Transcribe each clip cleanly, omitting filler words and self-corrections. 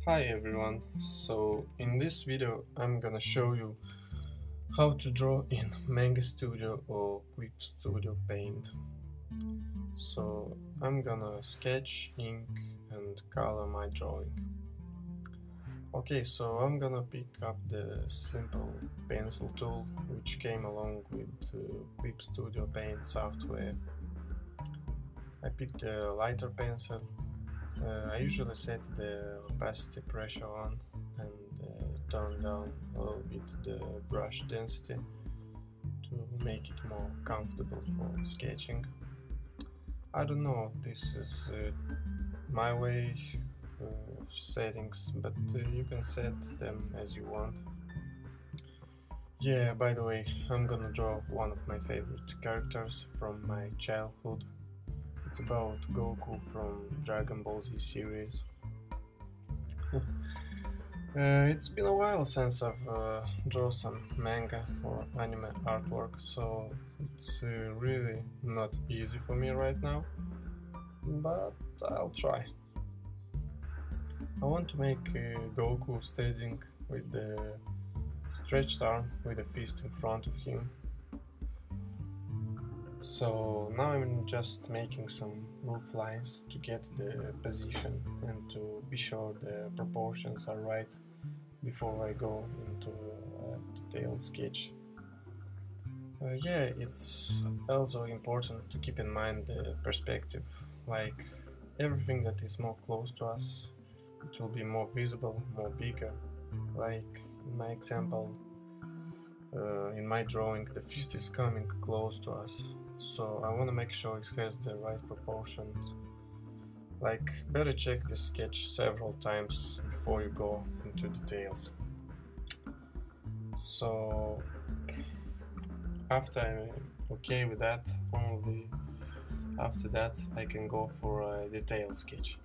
Hi everyone, so in this video I'm gonna show you how to draw in Manga Studio or Clip Studio Paint. So I'm gonna sketch, ink and color my drawing. Okay, so I'm gonna pick up the simple pencil tool which came along with Clip Studio Paint software. I picked a lighter pencil. I usually set the opacity pressure on and turn down a little bit the brush density to make it more comfortable for sketching. I don't know, this is my way of settings, but you can set them as you want. Yeah, by the way, I'm gonna draw one of my favorite characters from my childhood. It's about Goku from Dragon Ball Z series. It's been a while since I've drawn some manga or anime artwork, so it's really not easy for me right now, but I'll try. I want to make Goku standing with the stretched arm with a fist in front of him. So now I'm just making some roof lines to get the position and to be sure the proportions are right before I go into a detailed sketch. Yeah, it's also important to keep in mind the perspective, like everything that is more close to us, it will be more visible, more bigger. Like in my example, in my drawing, the fist is coming close to us, so I want to make sure it has the right proportions. Like, better check the sketch several times before you go into details. So after I'm okay with that, only after that I can go for a detailed sketch.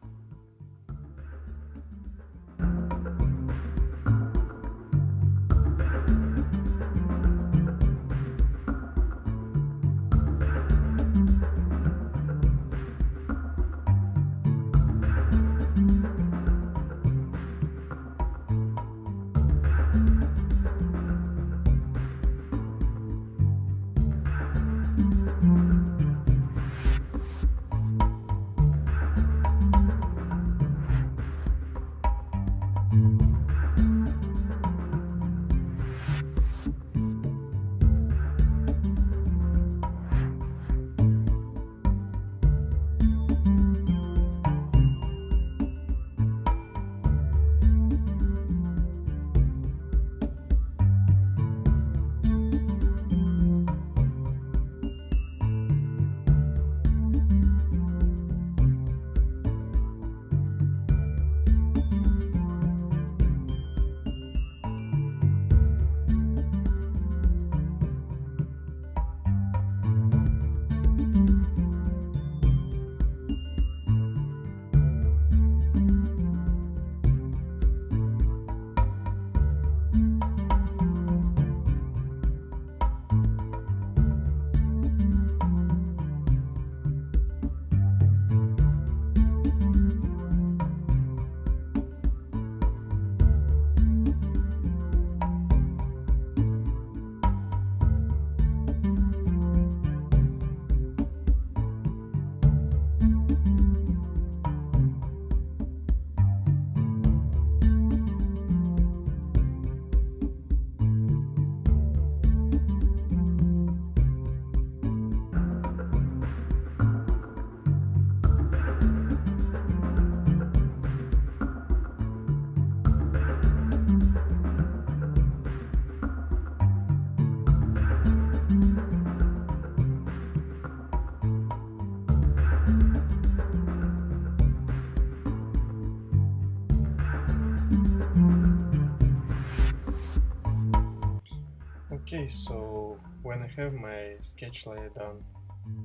Okay, so when I have my sketch layer done,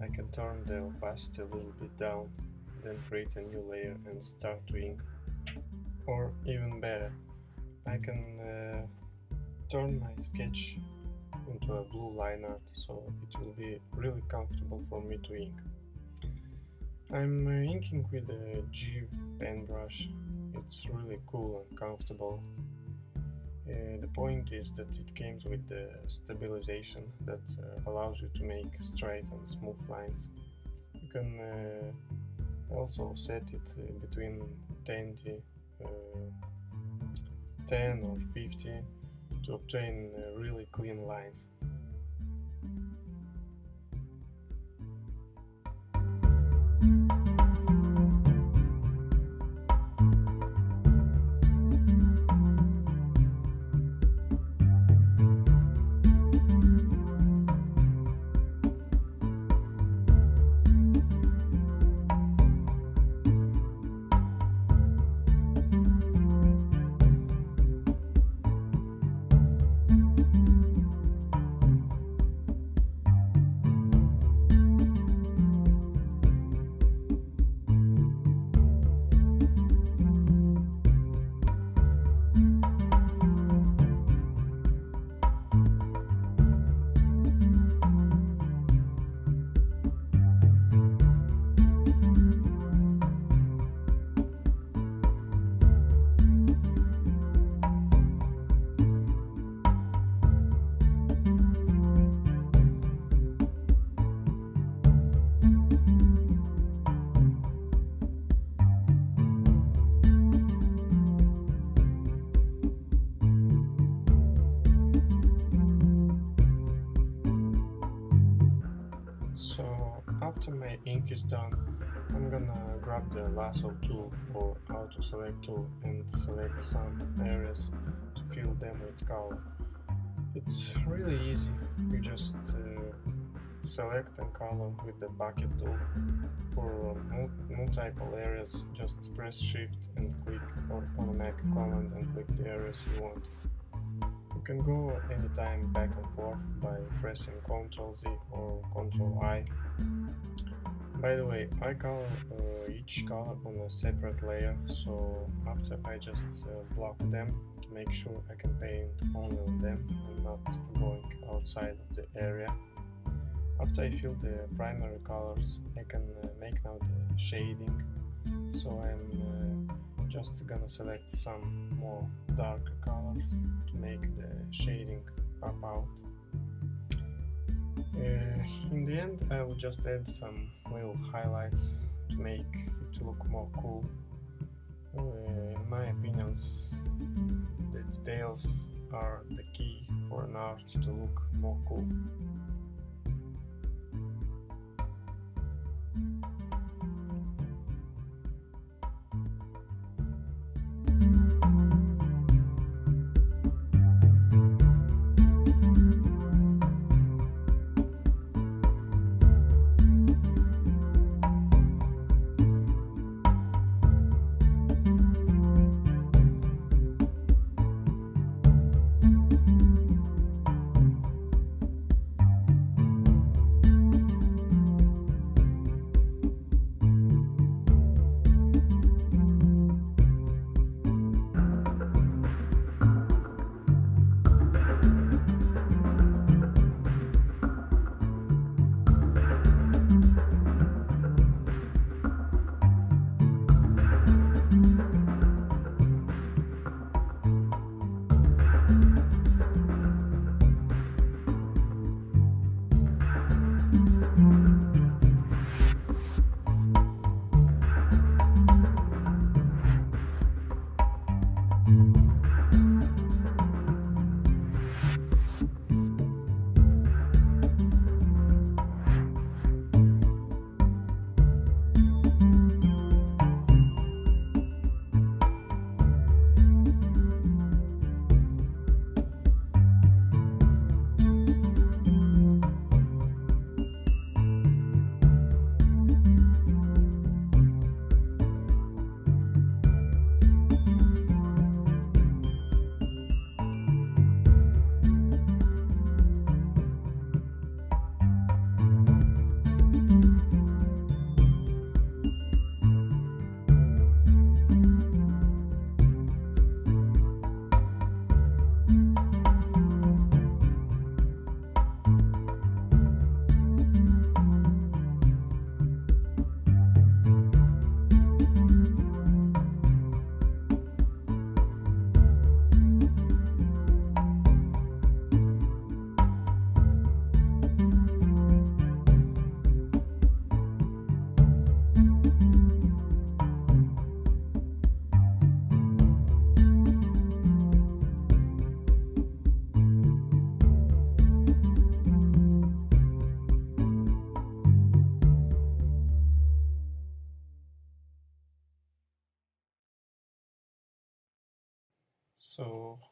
I can turn the opacity a little bit down, then create a new layer and start to ink. Or even better, I can turn my sketch into a blue line art, so it will be really comfortable for me to ink. I'm inking with a G pen brush. it's really cool and comfortable. The point is that it comes with the stabilization that allows you to make straight and smooth lines. You can also set it between 10, 10 or 50 to obtain really clean lines. So after my ink is done, I'm gonna grab the lasso tool or auto select tool and select some areas to fill them with color. It's really easy, you just select and color with the bucket tool. For multiple areas, just press shift and click on a Mac command and click the areas you want. You can go anytime back and forth by pressing Ctrl Z or Ctrl I. By the way, I color each color on a separate layer, so after I just block them to make sure I can paint only on them and not going outside of the area. After I fill the primary colors, I can make now the shading, so I'm just gonna select some more darker colors to make the shading pop out. In the end, I will just add some little highlights to make it look more cool. In my opinions, the details are the key for an art to look more cool.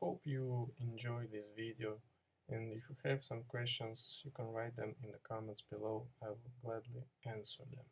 hope you enjoy this video, and if you have some questions you can write them in the comments below. I will gladly answer them.